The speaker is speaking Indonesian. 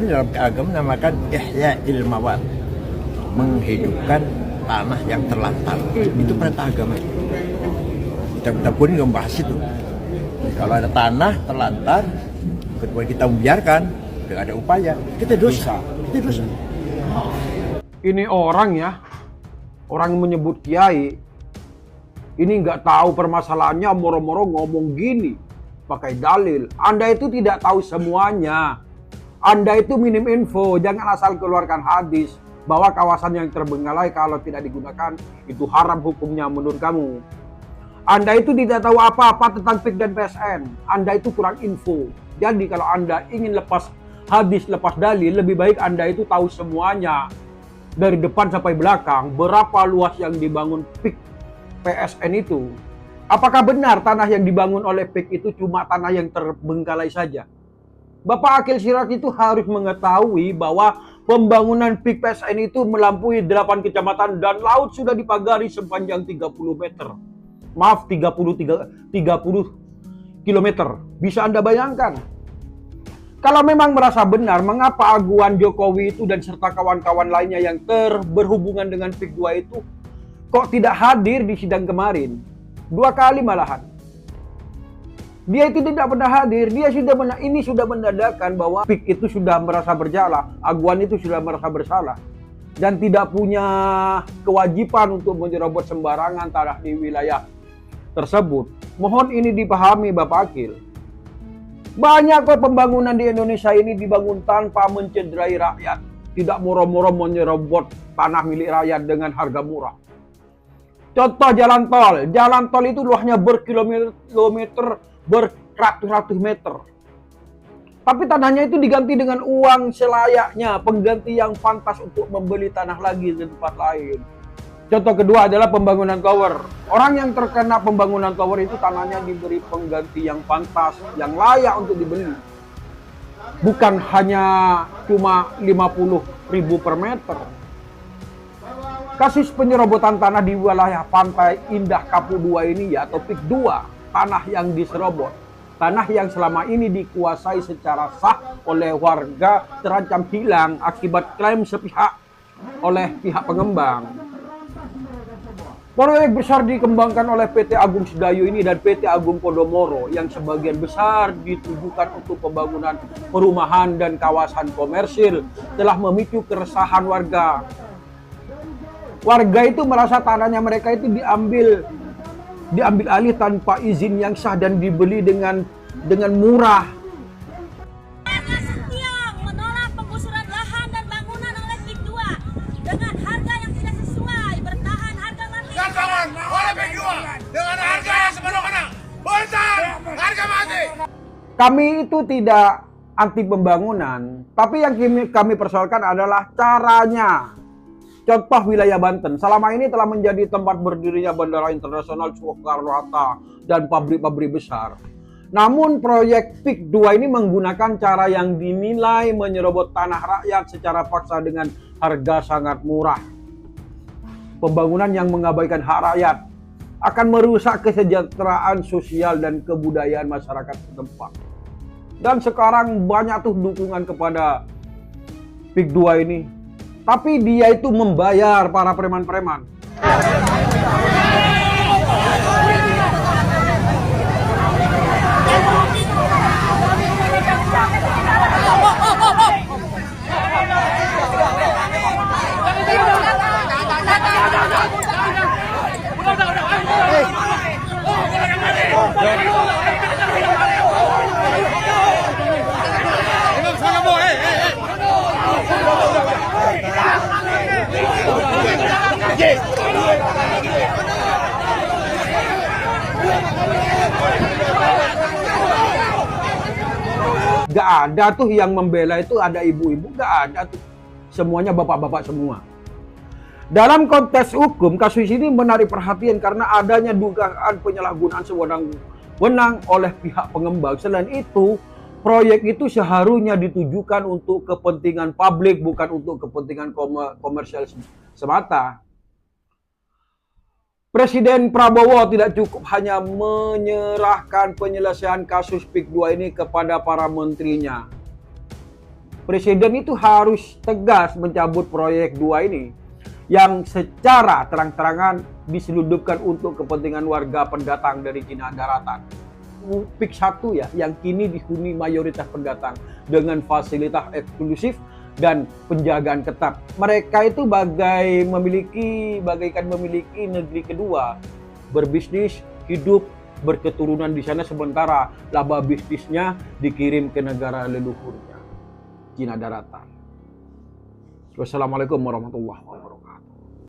dalam agama namakan ihya ilmawat, menghidupkan tanah yang terlantar. Itu perintah agama. Kita pun membahas itu. Jadi, kalau ada tanah terlantar, kecuali kita membiarkan, tidak ada upaya, kita dosa. Kita dosa. Ini orang ya, orang yang menyebut kiai, ini nggak tahu permasalahannya, moro-moro ngomong gini, pakai dalil. Anda itu tidak tahu semuanya. Anda itu minim info, jangan asal keluarkan hadis bahwa kawasan yang terbengkalai kalau tidak digunakan itu haram hukumnya menurut kamu. Anda itu tidak tahu apa-apa tentang PIK dan PSN. Anda itu kurang info. Jadi kalau Anda ingin lepas hadis, lepas dalil, lebih baik Anda itu tahu semuanya. Dari depan sampai belakang, berapa luas yang dibangun PIK PSN itu. Apakah benar tanah yang dibangun oleh PIK itu cuma tanah yang terbengkalai saja? Bapak Akil Siraj itu harus mengetahui bahwa pembangunan PIK PSN itu melampaui 8 kecamatan dan laut sudah dipagari sepanjang 30 meter. Maaf, 30 kilometer. Bisa Anda bayangkan? Kalau memang merasa benar, mengapa aguan Jokowi itu dan serta kawan-kawan lainnya yang berhubungan dengan PIK 2 itu kok tidak hadir di sidang kemarin? 2 kali malahan. Dia itu tidak pernah hadir. Dia sudah menandakan bahwa PIK itu sudah merasa bersalah, aguan itu sudah merasa bersalah dan tidak punya kewajiban untuk menyerobot sembarangan tanah di wilayah tersebut. Mohon ini dipahami Bapak Akil. Banyak kok pembangunan di Indonesia ini dibangun tanpa mencederai rakyat. Tidak moro-moro menyerobot tanah milik rakyat dengan harga murah. Contoh jalan tol. Jalan tol itu luasnya berkilometer, beratus-ratus meter. Tapi tanahnya itu diganti dengan uang selayaknya, pengganti yang pantas untuk membeli tanah lagi di tempat lain. Contoh kedua adalah pembangunan tower. Orang yang terkena pembangunan tower itu tanahnya diberi pengganti yang pantas, yang layak untuk dibeli. Bukan hanya cuma 50.000 per meter. Kasus penyerobotan tanah di wilayah Pantai Indah Kapuk 2 ini ya, atau PIK 2, tanah yang diserobot. Tanah yang selama ini dikuasai secara sah oleh warga terancam hilang akibat klaim sepihak oleh pihak pengembang. Proyek besar dikembangkan oleh PT Agung Sedayu ini dan PT Agung Podomoro yang sebagian besar ditujukan untuk pembangunan perumahan dan kawasan komersil telah memicu keresahan warga. Warga itu merasa tanahnya mereka itu diambil alih tanpa izin yang sah dan dibeli dengan murah. Menolak penggusuran lahan dan bangunan oleh PIK 2 dengan harga yang tidak sesuai, bertahan harga mati. Katakan oleh PIK 2 dengan harga yang semena-mena, bertahan harga mati. Kami itu tidak anti pembangunan, tapi yang kami persoalkan adalah caranya. Contoh wilayah Banten, selama ini telah menjadi tempat berdirinya Bandara Internasional Soekarno-Hatta dan pabrik-pabrik besar. Namun proyek PIK 2 ini menggunakan cara yang dinilai menyerobot tanah rakyat secara paksa dengan harga sangat murah. Pembangunan yang mengabaikan hak rakyat akan merusak kesejahteraan sosial dan kebudayaan masyarakat setempat. Dan sekarang banyak tuh dukungan kepada PIK 2 ini. Tapi dia itu membayar para preman-preman. Gak ada tuh yang membela itu, ada ibu-ibu, gak ada tuh. Semuanya bapak-bapak semua. Dalam konteks hukum, kasus ini menarik perhatian karena adanya dugaan penyalahgunaan sewenang-wenang oleh pihak pengembang. Selain itu, proyek itu seharusnya ditujukan untuk kepentingan publik, bukan untuk kepentingan komersial semata. Presiden Prabowo tidak cukup hanya menyerahkan penyelesaian kasus PIK 2 ini kepada para menterinya. Presiden itu harus tegas mencabut proyek 2 ini yang secara terang-terangan diselundupkan untuk kepentingan warga pendatang dari Cina Daratan. PIK 1 ya, yang kini dihuni mayoritas pendatang dengan fasilitas eksklusif dan penjagaan ketat. Mereka itu bagaikan memiliki negeri kedua, berbisnis, hidup, berketurunan di sana, sementara laba bisnisnya dikirim ke negara leluhurnya, Cina Daratan. Wassalamualaikum warahmatullahi wabarakatuh.